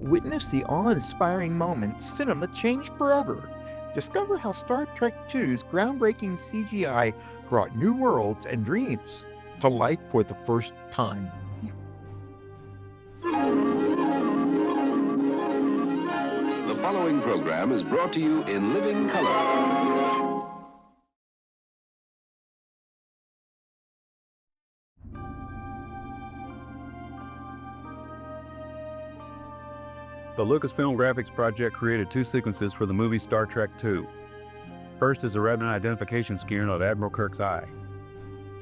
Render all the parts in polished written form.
Witness the awe-inspiring moment cinema changed forever. Discover how Star Trek II's groundbreaking CGI brought new worlds and dreams to life for the first time. The following program is brought to you in living color. The Lucasfilm Graphics project created two sequences for the movie Star Trek II. First is the retina identification scheme of Admiral Kirk's eye.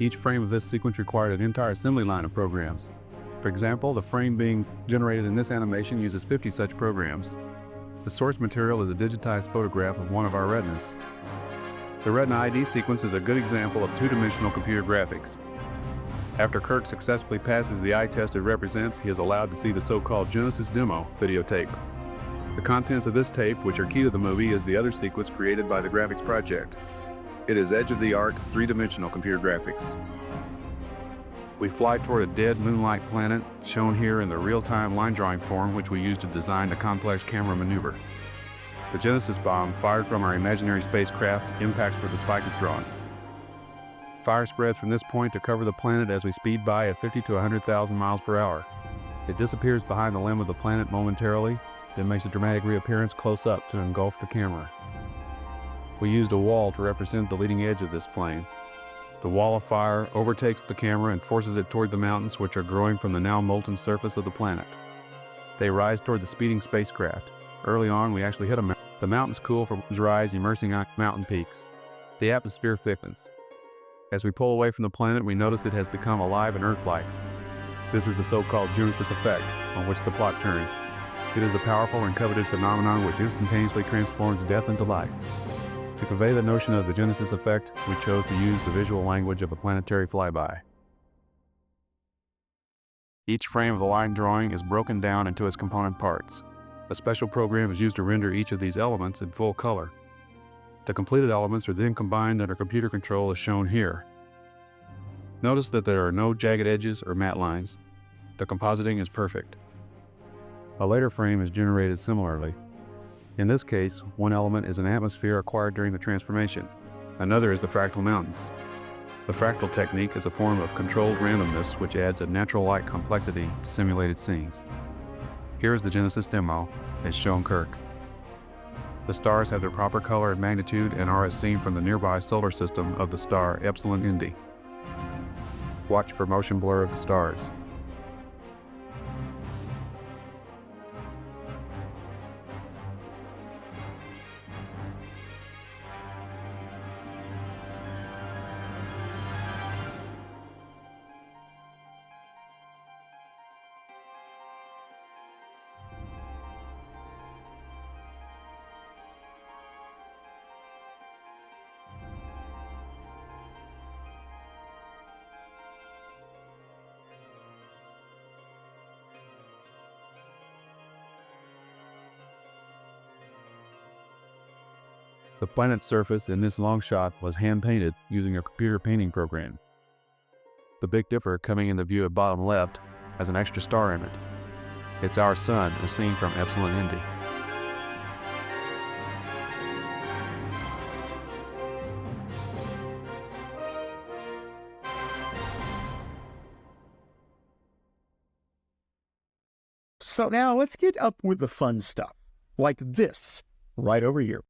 Each frame of this sequence required an entire assembly line of programs. For example, the frame being generated in this animation uses 50 such programs. The source material is a digitized photograph of one of our retinas. The retina ID sequence is a good example of two-dimensional computer graphics. After Kirk successfully passes the eye test it represents, he is allowed to see the so-called Genesis demo videotape. The contents of this tape, which are key to the movie, is the other sequence created by the graphics project. It is edge-of-the-arc, three-dimensional computer graphics. We fly toward a dead moonlight planet, shown here in the real-time line drawing form which we used to design the complex camera maneuver. The Genesis bomb, fired from our imaginary spacecraft, impacts where the spike is drawn. Fire spreads from this point to cover the planet as we speed by at 50 to 100,000 miles per hour. It disappears behind the limb of the planet momentarily, then makes a dramatic reappearance close up to engulf the camera. We used a wall to represent the leading edge of this flame. The wall of fire overtakes the camera and forces it toward the mountains which are growing from the now molten surface of the planet. They rise toward the speeding spacecraft. Early on, we actually hit a mountain. The mountains cool from rise, immersing on mountain peaks. The atmosphere thickens. As we pull away from the planet, we notice it has become alive and Earth-like. This is the so-called Genesis effect, on which the plot turns. It is a powerful and coveted phenomenon which instantaneously transforms death into life. To convey the notion of the Genesis effect, we chose to use the visual language of a planetary flyby. Each frame of the line drawing is broken down into its component parts. A special program is used to render each of these elements in full color. The completed elements are then combined under computer control as shown here. Notice that there are no jagged edges or matte lines. The compositing is perfect. A later frame is generated similarly. In this case, one element is an atmosphere acquired during the transformation. Another is the fractal mountains. The fractal technique is a form of controlled randomness which adds a natural-like complexity to simulated scenes. Here is the Genesis demo, as shown Kirk. The stars have their proper color and magnitude and are as seen from the nearby solar system of the star Epsilon Indi. Watch for motion blur of the stars. The planet's surface in this long shot was hand-painted using a computer painting program. The Big Dipper, coming into view at bottom left, has an extra star in it. It's our sun, as seen from Epsilon Indi. So now let's get up with the fun stuff, like this right over here.